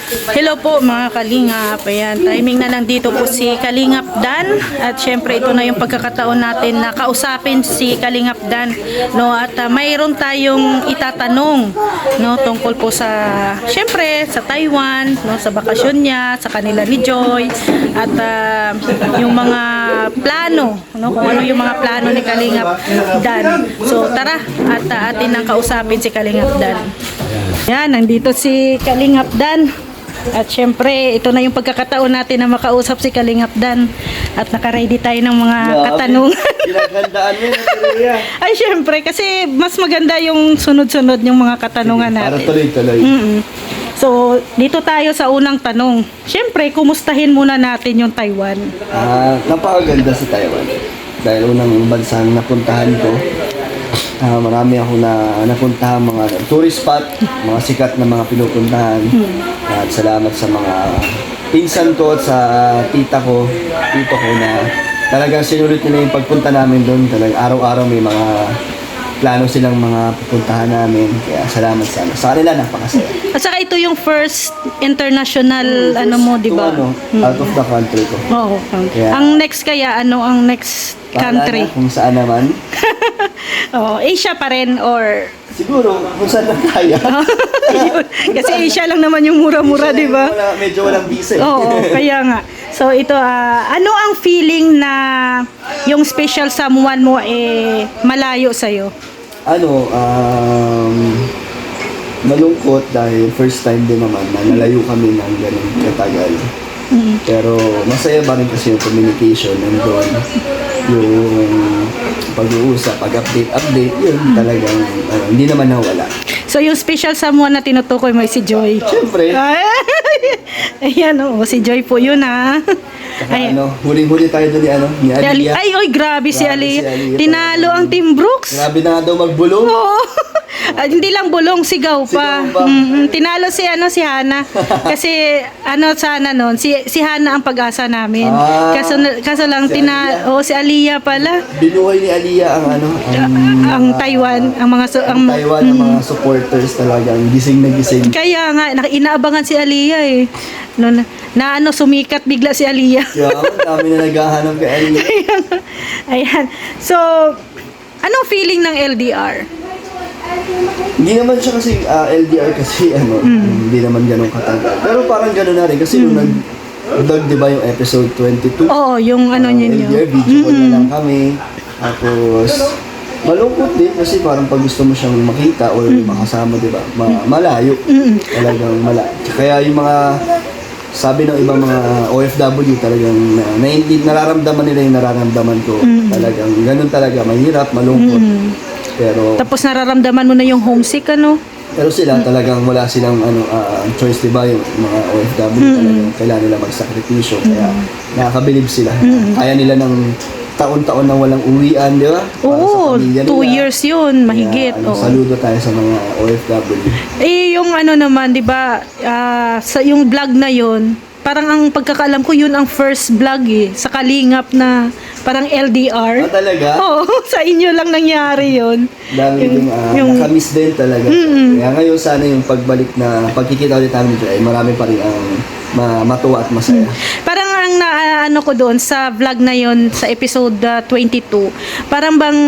Hello po mga Kalingap. Ayan, timing na lang dito po si Kalingap Dan. At syempre ito na yung pagkakataon natin na kausapin si Kalingap Dan. No, at mayroon tayong itatanong no tungkol po sa syempre sa Taiwan, no, sa bakasyon niya, sa kanila ni Joy at yung mga plano, no, kung ano yung mga plano ni Kalingap Dan. So tara at atin nang kausapin si Kalingap Dan. Yan, nandito si Kalingap Dan. At syempre, ito na yung pagkakataon natin na makausap si Kalingap Dan. At naka-ready tayo ng mga katanungan. Pinaghandaan mo yun, Ay, syempre, kasi mas maganda yung sunod-sunod yung mga katanungan natin. para tuloy-tuloy. So, dito tayo sa unang tanong. Syempre, kumustahin muna natin yung Taiwan. Napakaganda sa Taiwan. Dahil unang bansang napuntahan ko, marami ako na napuntahan mga tourist spot, mga sikat na mga pinupuntahan. At salamat sa mga pinsan ko at sa tito ko na talagang sinulit nila yung pagpunta namin doon. Talagang araw-araw may mga plano silang mga pupuntahan namin. Kaya salamat sa kanila, napakasaya. At saka ito yung first international, ano mo, di ba? Out of the country ko. Oo. Kaya- Ang next kaya, ano ang next country? Bahala na kung saan naman. Oh, Asia pa rin or Siguro, kung saan lang kaya. Ayun. Kasi Asia lang naman yung mura-mura, di ba? Medyo walang visa. Oo, kaya nga. So ito, ano ang feeling na yung special someone mo malayo sa'yo? Malungkot dahil first time din naman na nalayo kami ng ganun katagal. Pero masaya ba rin kasi yung communication nandun, yung pag-uusap, pag-update, yun talagang hindi naman nawala. So yung special someone na tinutukoy mo si Joy. Siyempre, Ayan, si Joy po yun ha. saka huling-huli tayo doon ni Aliyah. Ay, oy, grabe si Grabe Ali. si Aliyah. Tinalo ang Team Brooks. Grabe na nga daw magbulong. Oo. Hindi lang bulong, sigaw pa. Sigaw pa. Tinalo si Hana. Kasi sana noon, si Hana ang pag-asa namin. Kaso lang si si Aliyah pala. Binuhay ni Aliyah Ang Taiwan, ang mga Taiwan, ang mga supporters talagang gising na gising. Kaya nga inaabangan si Aliyah No, sumikat bigla si Aliyah. Kaya dami na naghahanap kay Aliyah. Ayan. So, anong feeling ng LDR? Hindi naman siya kasi LDR kasi hindi naman ganun katagal. Pero parang ganun na rin kasi nung nag-vlog, di ba, yung episode 22? Oo, yung LDR, video call na lang kami. Tapos, malungkot din kasi parang pag gusto mo siyang makita or makasama, di ba, malayo. Talagang malayo. Kaya yung mga sabi ng ibang mga OFW talagang nararamdaman nila yung nararamdaman ko. Talagang ganun talaga, mahirap, malungkot. Pero Tapos nararamdaman mo na yung homesick, pero sila talagang wala silang choice, di ba, yung mga OFW talagang kailangan nila magsakripisyo. Kaya nakakabilib sila. Kaya nila ng taon-taon na walang uwian, di ba? Para sa Oo, pamilya 2 nila. years yun, mahigit. Kaya, saludo tayo sa mga OFW. Yung naman, di ba, sa yung vlog na yun, parang ang pagkakaalam ko, yun ang first vlog sa Kalingap na parang LDR. Talaga? Oo, sa inyo lang nangyari yun. Dami yung nakamiss din talaga. Kaya ngayon sana yung pagbalik na pagkikita ulit namin dito ay marami pa rin ang matuwa at masaya. Parang ang naano ko doon sa vlog na yon sa episode 22, parang bang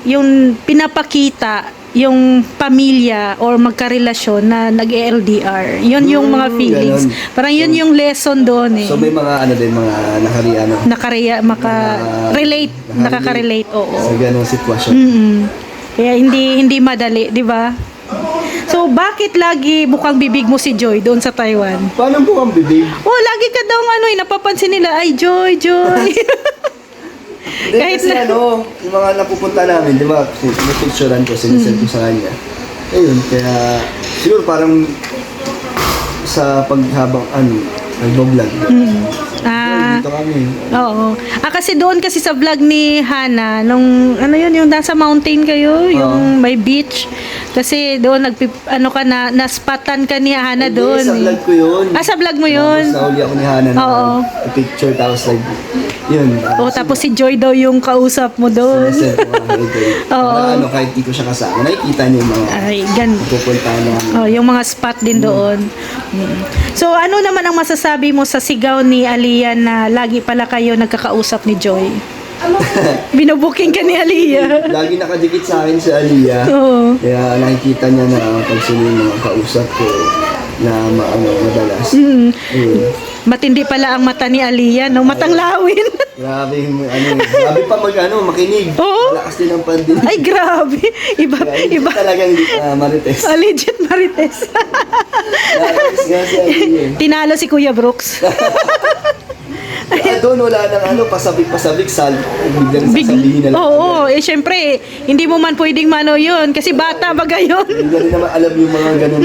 yung pinapakita yung pamilya or magkarelasyon na nag-LDR. Yun yung mga feelings. Ganun. Parang yun yung lesson doon So may mga mga nakaka-relate, nakaka-relate, oo. sa ganong sitwasyon. Kaya hindi madali, di ba? So, bakit lagi bukang bibig mo si Joy doon sa Taiwan? Paano po ang bibig? Oh, lagi ka daw napapansin nila, ay Joy. Kahit kasi yung mga napupunta namin, di ba, picturean ko, sinisend ko sa kanya. Ayun, kaya siguro parang sa paghabang nag-vlog. Dito kami. Oo. Kasi doon kasi sa vlog ni Hana, nung yung nasa mountain kayo, yung may beach. Kasi doon ano ka na naspatan ka ni Hana Hindi, doon. sa vlog ko yun. Ah, sa vlog mo yun? Tapos nahuli ako ni Hana na Oo. picture, tapos like, yun. Oh, tapos si Joy daw yung kausap mo doon. Sinesend ko nga kay Joy. Oo. Para ano, kahit di ko siya kasama, nakikita niyo yung mga Ay, gan. pupuntahan namin. Oh, yung mga spot din doon. Mm. So, ano naman ang masasabi mo sa sigaw ni Aliyah na lagi pala kayo nagkakausap ni Joy? Binubuking ka ni Aliyah. Lagi nakadikit sa akin si Aliyah. Oo. Kaya nakikita niya na pag sino yung mga kausap ko na madalas. Mm. Ayun. Matindi pala ang mata ni Aliyah, no? Matang lawin. Grabe yung grabe pa makinig. Oo. Malakas din ang pandin. Ay, grabe. Iba, Kaya hindi iba. talagang marites. Legit Marites. Nakakis nga si Aliyah. Tinalo si Kuya Brooks. Doon wala nang pasabik-pasabik biglang sasabihin na lang. Oo, syempre, hindi mo man pwedeng mano yun kasi bata baga yun. Hindi rin naman alam yung mga ganun.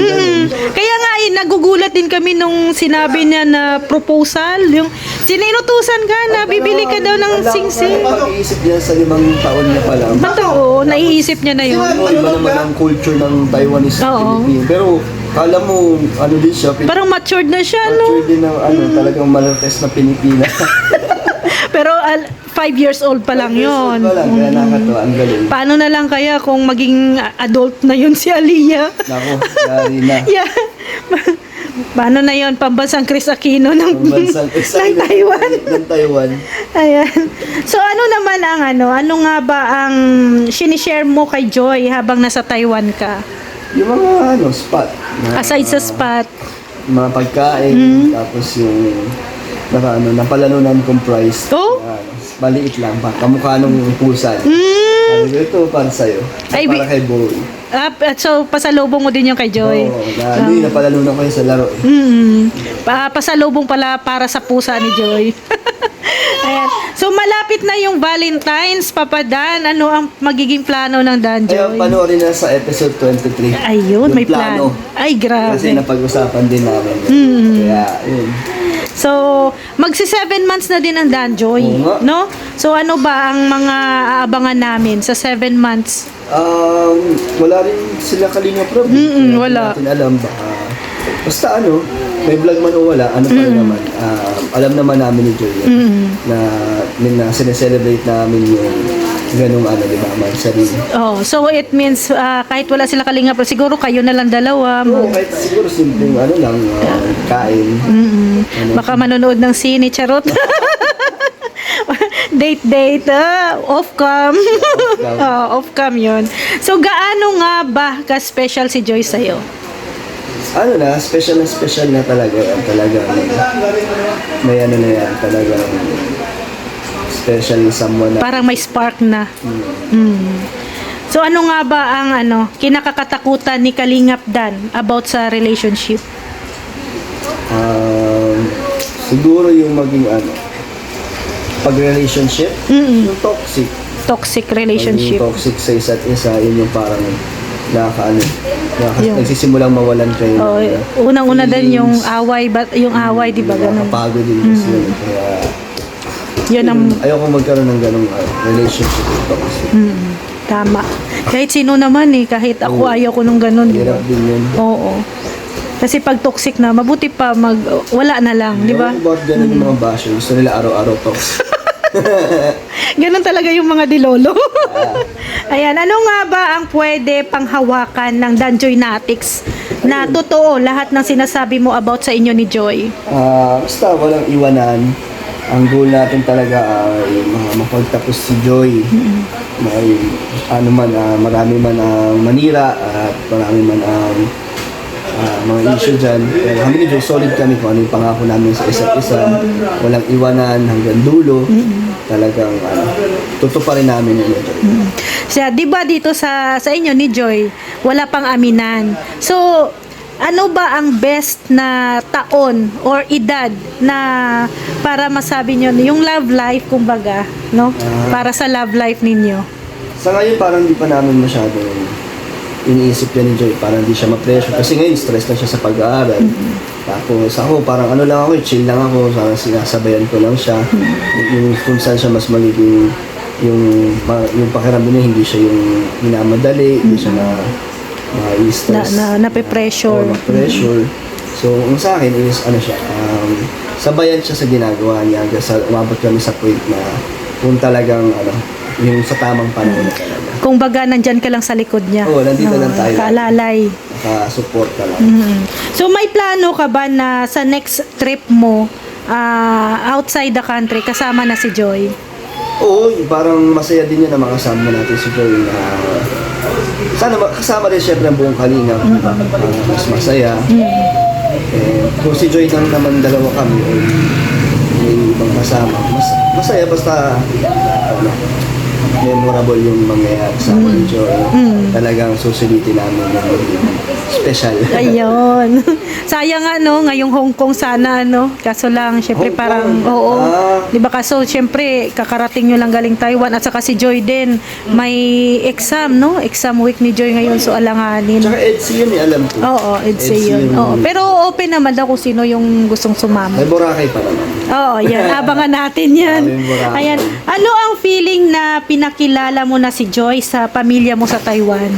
Kaya nga nagugulat din kami nung sinabi niya na proposal, yung sininutusan ka na bibili ka daw ng sing-sing. Pag-iisip niya sa 5 taon na pala. Totoo, naiisip niya na yun. Iba naman ang culture ng Taiwanese Oo. Philippine. Pero kala mo, ano din siya, Parang matured na siya, no? culture din ng talagang malartes na Pilipinas. Pero 5 years old pa lang yun. Wala, kaya nakakatawa, ang galing. Paano na lang kaya kung maging adult na yun si Aliyah? Nako, yari na. Yeah. Paano na yun? Pambansang Chris Aquino ng, Pambansang ng Taiwan. Ng Taiwan. Ayan. So ano naman ang ano nga ba ang sinishare mo kay Joy habang nasa Taiwan ka? Yung mga spot. Aside sa spot. Mga pagkain, tapos yung napalanunan kong price. Oh? Maliit lang, kamukha nung pusa. Sabi ko, ito para sa'yo. Ay, Para kay Boy. So pasalubong mo din yung kay Joy. Oo, napalanunan ko yun sa laro. Pasalubong pala para sa pusa ni Joy. Ayan. So malapit na yung Valentine's, Papa Dan. Ano ang magiging plano ng Dan Kaya Joy? panoorin na sa episode 23. Ayun, Yung may plano. Ay, grabe. Kasi napag-usapan din namin. Kaya, yun. So, magsi 7 months na din ang Danjoy, Oo nga. no? So, ano ba ang mga aabangan namin sa 7 months? Wala rin sila Kalinga Prab. wala. Hindi natin alam. Basta may vlog man o wala, pa rin naman. Alam naman namin ni Joy na sineselebrate namin yung ganung di ba, man, sarili. Oh, so it means kahit wala sila Kalinga, pero siguro kayo na lang dalawa. Oo, kahit siguro simpleng lang, kain. Baka manonood ng sine, charot. Date, off-cam. Off-cam yun. So, gaano nga ba ka-special si Joy sa'yo? Special na talaga. Talagang, may na yan, talagang special someone na. Parang may spark na. So, ano nga ba ang kinakakatakutan ni Kalingap Dan about sa relationship? Siguro yung maging pag-relationship, yung toxic. Toxic relationship. Yung toxic sa isa't isa, yun yung parang Yung- nagsisimulang mawalan kayo. Oh, unang-una din yung away, di ba? Ganun. Nakapagod din kasi yun. Kaya, Yun ang ayoko magkaroon ng ganong relationship with toxic. tama. Kahit sino naman kahit ako ayaw ko nung ganun. Di ba? Hirap din yun. Oo. Kasi pag toxic na, mabuti pa wala na lang, di ba? Yung about ganun yung mga basher, gusto nila araw-araw toxic. Ganun talaga yung mga dilolo. Ayan, ano nga ba ang pwede panghawakan ng Danjoy Natics na totoo lahat ng sinasabi mo about sa inyo ni Joy? Basta walang iwanan. Ang goal natin talaga ay mapagtapos si Joy. May marami man ang manira at marami man ang mga issue dyan. Pero kami ni Joy, solid kami kung ano yung pangako namin sa isa't isa. Walang iwanan hanggang dulo. Talagang tutuparin namin yun. Siya, di ba dito sa inyo ni Joy, wala pang aminan. So, ano ba ang best na taon or edad na para masabi nyo, yung love life, kumbaga, no? Para sa love life ninyo. Sa ngayon, parang di pa namin masyado iniisip yan ni Joy. Parang di siya ma-pressure. Kasi ngayon, stress na siya sa pag-aaral. Tapos ako, parang lang ako, chill lang ako. Sinasabayan ko lang siya. Yung kung saan siya mas magiging yung pakiramdam niya, hindi siya yung minamadali, hindi siya na mga stress. Nape-pressure. Pressure. So, ang sa akin is, ano siya, sabayan siya sa ginagawa niya hanggang sa umabot kami sa point na kung talagang, yung sa tamang panahon na talaga. Kung baga, nandyan ka lang sa likod niya. Oo, nandito lang tayo. Kaalalay. Naka-support ka lang. So, may plano ka ba na sa next trip mo, outside the country, kasama na si Joy? Oo, parang masaya din yun na makasama natin si Joy na sana kasama rin syempre ang buong Kalingap. Mas masaya. Kung si Joy lang naman dalawa kami o may ibang kasama, masaya basta memorable yung mangyayari sa amin, Joy. Talagang susulitin namin yung special. Ayun. Sayang nga, no? Ngayong Hong Kong sana, no? Kaso lang, syempre Hong parang, Kong? oo. Di ba kaso, syempre, kakarating nyo lang galing Taiwan. At saka si Joy din, may exam, no? Exam week ni Joy ngayon, so alanganin. Tsaka EDSA yun, alam ko. Oo, EDSA yun. Oo. Pero open naman daw kung sino yung gustong sumama. May Boracay pa naman. Oo, yan. Abangan natin yan. Ayan. Ano ang feeling na pinakilala mo na si Joy sa pamilya mo sa Taiwan?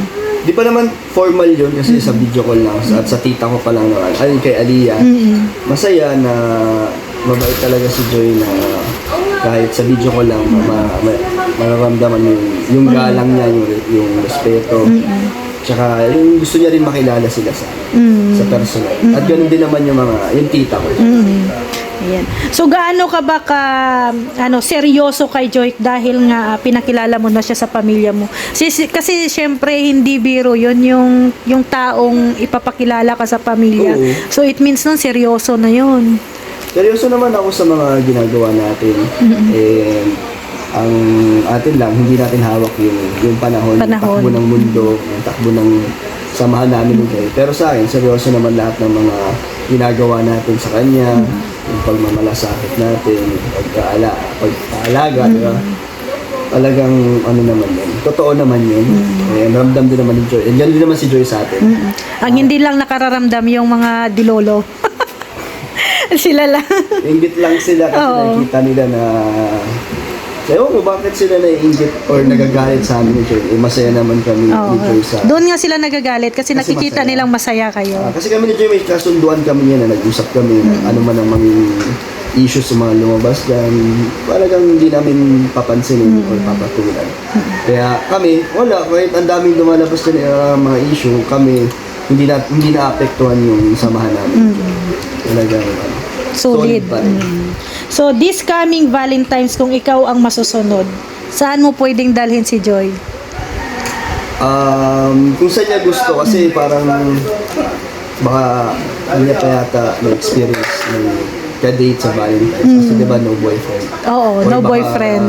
Di pa naman formal yun kasi sa video call lang at sa tita ko pa lang naman. Ayun kay Aliyah. Masaya na mabait talaga si Joy na kahit sa video call lang mararamdaman yung galang niya, yung respeto. Tsaka yung gusto niya rin makilala sila sa personal. At ganoon din naman yung tita ko. Ayan. So gaano ka ba seryoso kay Joy dahil nga pinakilala mo na siya sa pamilya mo? Kasi syempre hindi biro 'yon yung taong ipapakilala ka sa pamilya. Oo. So it means nun seryoso na 'yon. Seryoso naman ako sa mga ginagawa natin. And ang atin lang, hindi natin hawak yung panahon. Yung takbo ng mundo, yung takbo ng samahan namin ng Joy. Pero sa akin, seryoso naman lahat ng mga ginagawa natin sa kanya, yung pagmamalasakit natin, pagkaalaga, di ba? Talagang naman yun. Totoo naman yun. Ramdam din naman ni Joy. And yan din naman si Joy sa atin. Ang hindi lang nakararamdam yung mga dilolo. Sila lang. Inggit lang sila kasi nakikita nila na ewan ko bakit sila naiinggit or nagagalit sa amin ni Joy. Masaya naman kami ni Joy sa... Doon nga sila nagagalit kasi nakikita masaya. nilang masaya kayo. Kasi kami ni Joy may kasunduan kami niya na nag-usap kami ano man ang mga issues sa mga lumabas dyan. Talagang hindi namin papansinin or papatulan. Kaya kami, wala. Kahit ang daming lumalabas dyan mga issue, kami hindi na apektuhan yung samahan namin. Talagang Solid. pa rin. So, this coming Valentine's, kung ikaw ang masusunod, saan mo pwedeng dalhin si Joy? Kung saan niya gusto kasi parang baka niya pa yata na-experience ng ka-date sa Valentine's kasi diba no boyfriend. Oo, Or no baka boyfriend.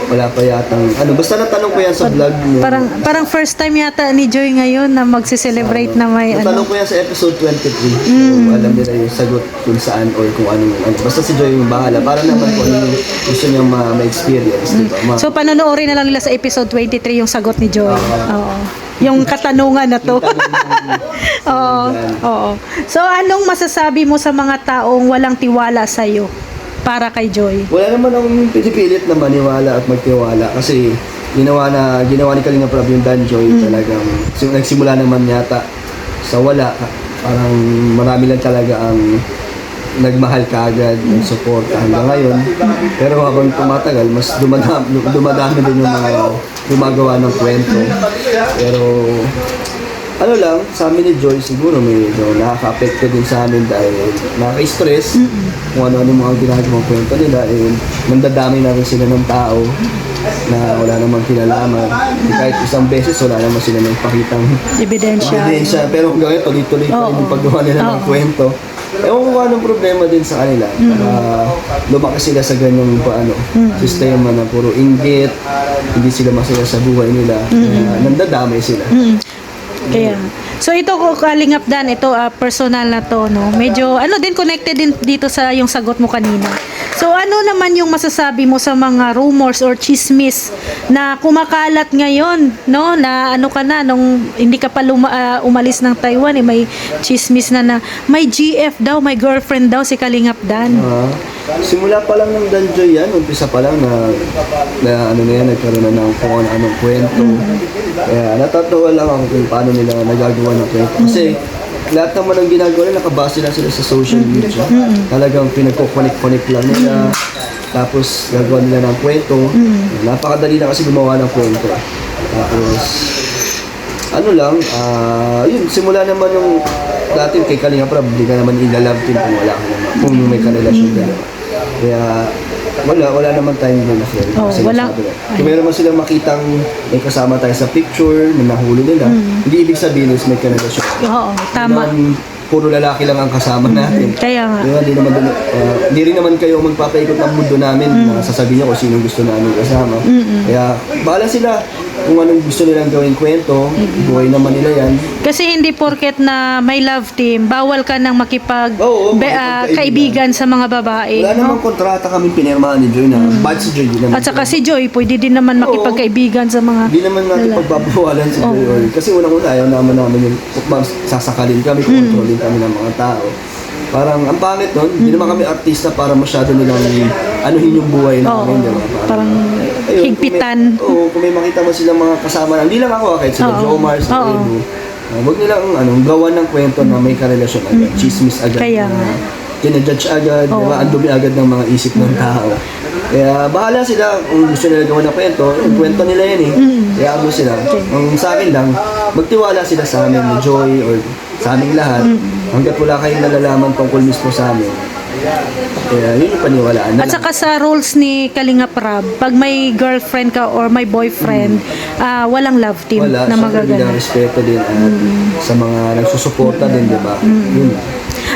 Wala pa yatang basta natanong ko yan sa vlog mo. Parang first time yata ni Joy ngayon na magse-celebrate na may natanong ko yan sa episode 23. So alam nila yung sagot kung saan or kung ano. Basta si Joy yung bahala para naman kung ano yung gusto niyang ma-experience, diba? So panonoorin na lang nila sa episode 23 yung sagot ni Joy. Oo. Yung katanungan na to. Oo. So anong masasabi mo sa mga taong walang tiwala sa iyo para kay Joy? Wala naman akong pinipilit na maniwala at magtiwala kasi ginawa ni Kalinga Prab yung Dan Joy talagang nagsimula naman yata sa wala. Parang marami lang talaga ang nagmahal kaagad, nagsuporta hanggang ngayon. Pero habang tumatagal, mas dumadami din yung mga gumagawa ng kwento. Pero sa amin ni Joy siguro medyo nakaka-apekto din sa amin dahil nakaka-stress kung ano-ano mga ginagawang kwento nila. Nandadami na rin sila ng tao na wala namang kinalaman. Kahit isang beses wala naman sila nagpakitang ebidensya. Pero hanggang ngayon tuloy-tuloy pa rin yung paggawa nila ng kwento. Ewan ko anong problema din sa kanila. Lumaki sila sa ganyang sistema na puro inggit, hindi sila masaya sa buhay nila. Nandadamay sila. Kaya, so ito ko Kalingap Dan, ito personal na to, no? Medyo, din connected din dito sa yung sagot mo kanina. So ano naman yung masasabi mo sa mga rumors or chismis na kumakalat ngayon, no? Na nung hindi ka pa umalis ng Taiwan, may chismis na may GF daw, may girlfriend daw si Kalingap Dan. Simula pa lang ng Danjoy yan, umpisa pa lang na ano na yan, nagkaroon na ng kung anong kwento. Kaya natatawa lang ako kung paano nila nagagawa ng kwento. Kasi lahat naman ng ginagawa nila, nakabase lang sila sa social media. Talagang pinagko-connect lang nila. Tapos gagawa nila ng kwento. Napakadali na kasi gumawa ng kwento. Tapos ano lang, yun, simula naman yung dati kay Kalinga Prab, hindi ka naman ilalove team kung wala ka naman, kung may karelasyon ka naman. Kaya wala naman tayong na-share. Wala. Kung meron man silang makitang may kasama tayo sa picture, na nahuli nila, hindi ibig sabihin is may karelasyon. Oo, tama. Puro lalaki lang ang kasama natin. Kaya nga. Diba, hindi rin naman kayo magpapaikot ng mundo namin na sasabihin niyo kung sino gusto namin kasama. Kaya bahala sila kung anong gusto nilang gawing kwento, buhay naman nila yan. Kasi hindi porket na may love team, bawal ka nang kaibigan sa mga babae. Wala namang kontrata kami pinirmahan ni Joy na bad si Joy. At saka si Joy, pwede din naman makipagkaibigan sa mga... Hindi naman natin pagbabawalan si Joy. Kasi unang-una ayaw namin yung sasakalin kami, kontrolin kami ng mga tao. Parang ang pangit nun, hindi naman kami artista para masyado nilang anuhin yung buhay namin. Diba? Parang higpitan. Kung may makita mo silang mga kasama, hindi lang ako, kahit sila Jomar, sila Edu. Huwag nilang gawa ng kwento na may karelasyon agad, chismis agad. Kaya kinajudge agad, diba? Ang dumi agad ng mga isip ng tao. Kaya bahala sila kung gusto nila gawa ng kwento, yung kwento nila yan Kaya ano sila. Ang sa akin lang, magtiwala sila sa amin ni Joy or sa aming lahat. Hanggat wala kayong nalalaman tungkol mismo sa amin. Kaya yun yung paniwalaan na At saka sa rules ni Kalinga Prab, pag may girlfriend ka or may boyfriend, walang love team wala, na magagana. Wala, respeto din at sa mga nagsusuporta din, di ba? Yun.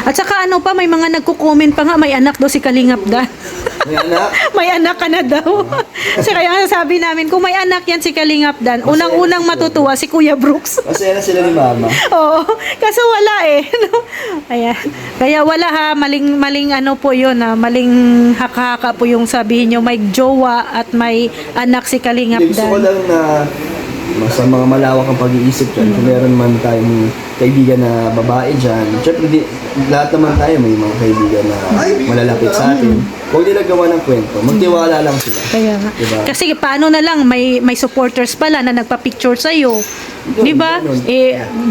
At saka ano pa, may mga nagko-comment pa nga, may anak daw si Kalingap Dan. May anak? May anak ka na daw. So kaya nga sabi namin, kung may anak yan si Kalingap Dan, unang-unang matutuwa si Kuya Brooks. Masaya na sila ni Mama. Oo, kaso wala Ayan. Kaya wala ha, maling ano po yun maling haka-haka po yung sabihin nyo, may jowa at may anak si Kalingap Gusto ko Dan. lang na sa mga malawak ang pag-iisip dyan, kung meron man tayong kaibigan na babae dyan, syempre lahat naman tayo may mga kaibigan na malalapit sa atin. Huwag nila gawa ng kwento, magtiwala lang sila. Kaya nga. Diba? Kasi paano na lang, may supporters pala na nagpa-picture sa'yo. Di ba?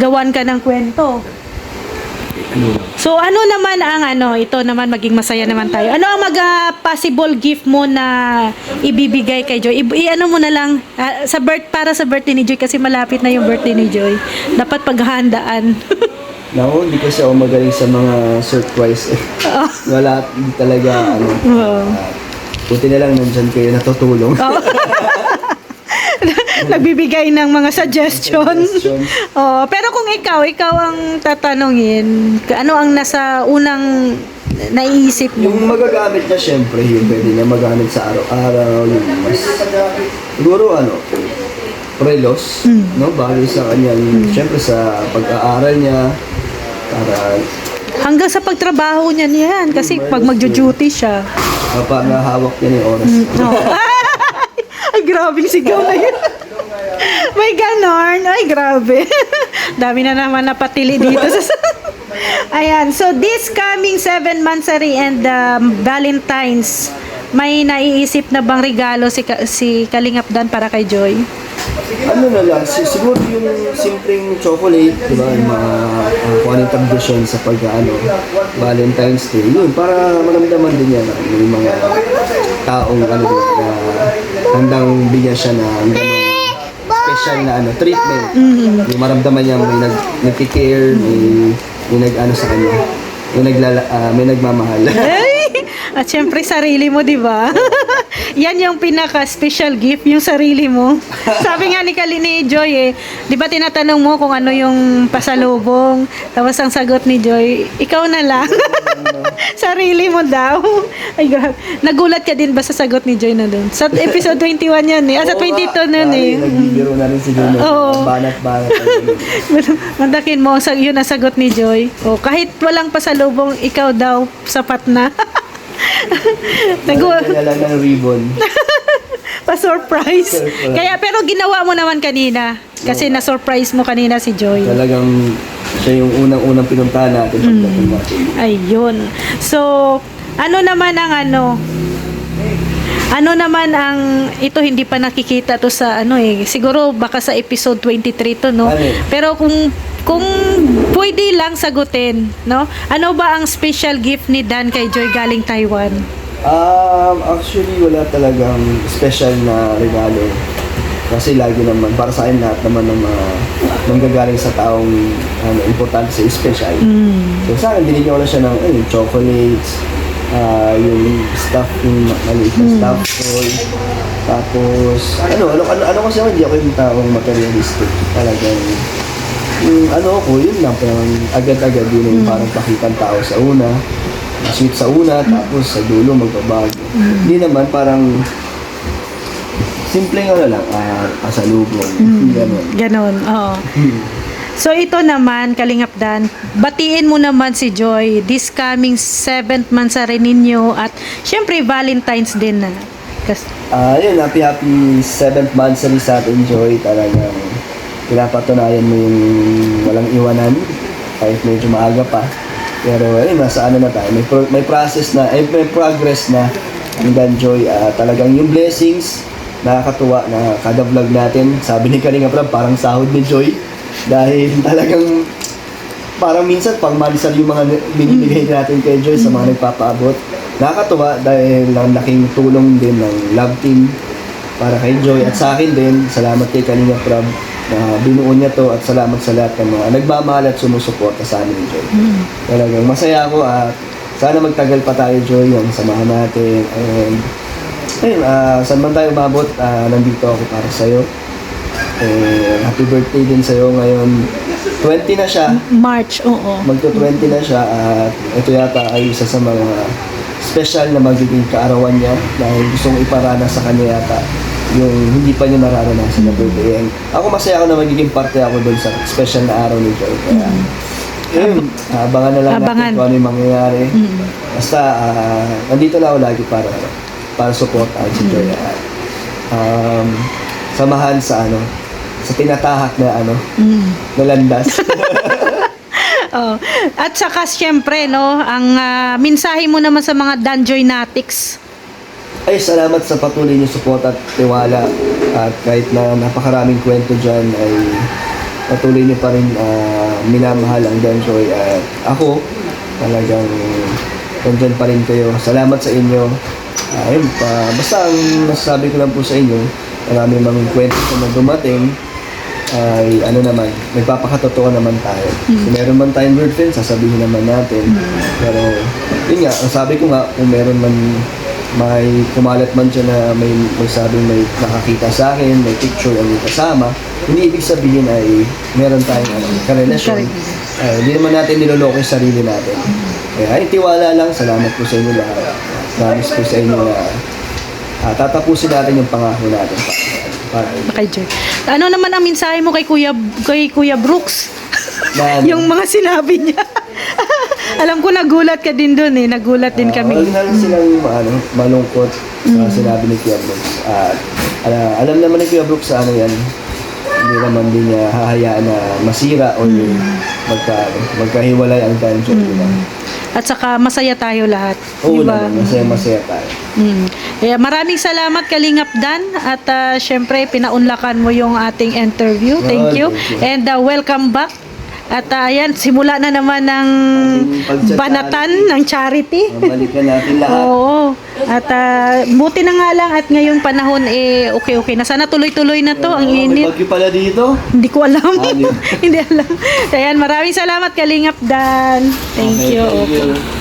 Gawan ka ng kwento. So ano naman ang ito naman maging masaya naman tayo. Ano ang possible gift mo na ibibigay kay Joy? Ano mo na lang para sa birthday ni Joy kasi malapit na yung birthday ni Joy. Dapat paghahandaan. Naku, hindi kasi ako magaling sa mga surprise. Wala, hindi talaga buti na lang nandyan kayo natutulong. Nagbibigay ng mga suggestions. Pero kung ikaw ang tatanungin, ano ang nasa unang naiisip mo? Yung magagamit niya syempre, yung pwede niya magamit sa araw-araw, yung mas, siguro prelos, no? Bagay sa kanya, syempre sa pag-aaral niya, para hanggang sa pagtrabaho niya niyan, kasi pag magjo-duty siya. para hawak niya yung oras. Ay, grabe sigaw na yun. May ganon. Ay, grabe. Dami na naman napatili dito. Ayan. So, this coming 7 Mansari and Valentine's, may naiisip na bang regalo si Kalingap Dan para kay Joy? Ano na lang, siguro yung simpleng chocolate, di ba? Yung mga quality tradition sa Valentine's Day. Yun, para maramdaman din yan. May mga taong na handang bigyan siya na special na treatment. Yung maramdaman niya may nag-care, may nag-ano sa kanya. May nagmamahal. At syempre sarili mo, di ba? Yan yung pinaka-special gift, yung sarili mo. Sabi nga ni Joy di ba tinatanong mo kung ano yung pasalubong, tapos ang sagot ni Joy, ikaw na lang. Sarili mo daw. Ay, grabe. Nagulat ka din ba sa sagot ni Joy na dun? Sa episode 21 yan sa 22 nun Nagbibiro na rin si Joy. Banat-banat. Mandakin mo, yun ang sagot ni Joy. Kahit walang pasalubong, ikaw daw, sapat na. Kaya lang ng ribbon. Pa-surprise. Pero ginawa mo naman kanina. Kasi na-surprise mo kanina si Joy. Talagang siya yung unang-unang pinuntahan natin pagdating natin. Ayun. So, Ano naman ang ano naman ang ito hindi pa nakikita to sa siguro baka sa episode 23 to, no? Ano yun? Pero kung pwede lang sagutin, no? Ano ba ang special gift ni Dan kay Joy galing Taiwan? Actually, wala talagang special na regalo. Kasi lagi naman, para sa akin lahat naman ng mga nanggagaling sa taong importante sa special. So sa akin, binigyan ko na siya ng chocolates, yung stuff, yung maliit na stuff toy. Tapos, ano kasi ako, hindi ako yung taong materialistic. Talagang, yun lang, parang agad-agad yun yung parang pakitang tao sa una, sweet sa una, tapos sa dulo magbabago. Hindi naman, parang, simpleng pasalubong. Ganon, oo. So ito naman, Kalingap Dan, batiin mo naman si Joy this coming 7th mansari ninyo at syempre Valentine's din na. Yun, happy 7th mansari sa atin, Joy. Talagang pinapatunayan mo yung walang iwanan kahit medyo maaga pa. Pero ayun, nasa na tayo. May process na, may progress na hanggang, Joy. Talagang yung blessings, nakakatuwa na kada vlog natin, sabi ni Kalingap Rab, parang sahod ni Joy. Dahil talagang parang minsan pang manisal yung mga binibigay natin kay Joy sa mga nagpapaabot. Nakakatuwa dahil ang laking tulong din ng love team para kay Joy at sa akin din. Salamat kay Kalingap Rab na binuo niya to at salamat sa lahat ng mga nagmamahal at sumusuporta sa amin, Joy. Talagang masaya ako at sana magtagal pa tayo, Joy, yung samahan natin. And ayun, saan man tayo umabot, nandito ako para sa'yo. Happy birthday din sa'yo ngayon. 20 na siya. March, oo. Magto-20 na siya at ito yata ay isa sa mga special na magiging kaarawan niya dahil gustong iparana sa kanya yata yung hindi pa niya nararanasan na birthday. And ako masaya ako na magiging parte ako doon sa special na araw ni Joy. Kaya, yun, abangan na lang natin kung ano yung mangyayari. Basta, nandito na ako lagi para supportahan si Joy. Samahan sa sa tinatahak na na landas. Oh. At saka syempre, no, ang mensahe mo naman sa mga Danjoy Natics. Ay, salamat sa patuloy niyo support at tiwala. At kahit na napakaraming kwento dyan, ay patuloy niyo pa rin minamahal ang Danjoy. At ako, talagang nandyan pa rin kayo. Salamat sa inyo. Ayun, basta ang masasabi ko lang po sa inyo, marami mga kwento na dumating, ay naman, nagpapakatotoo naman tayo. Kung meron man tayong girlfriend, sasabihin naman natin. Pero, yun nga, ang sabi ko nga, kung meron man may kumalat man siya na may sabing may nakakita sa akin, may picture ang kasama, hindi ibig sabihin ay meron tayong karelasyon. Hindi naman natin niloloko yung sarili natin. Kaya, tiwala lang. Salamat po sa inyo lahat. Promise po sa inyo na tatapusin natin yung pangako natin. Kay Joy. Ano naman ang mensahe mo kay Kuya Brooks? Yung mga sinabi niya. Alam ko nagulat ka din doon nagulat din kami. Huwag na lang silang malungkot sa sinabi ni Kuya Brooks. Alam naman ni Kuya Brooks sa yan. Hindi naman din niya hahayaan na masira o magkahiwalay ang Danjoy. At saka masaya tayo lahat. Oo diba? naman, masaya tayo. Kaya maraming salamat Kalingap Dan at syempre pinaunlakan mo yung ating interview. Thank you. And welcome back. At ayan, simula na naman ng banatan ng charity. Balikan natin lahat. Oo. At buti na nga lang at ngayong panahon okay na. Sana tuloy-tuloy na to ang May init. bagyo pala dito. Hindi ko alam. Hindi. Hindi alam. Ayan, maraming salamat Kalingap Dan. Thank you. Thank you.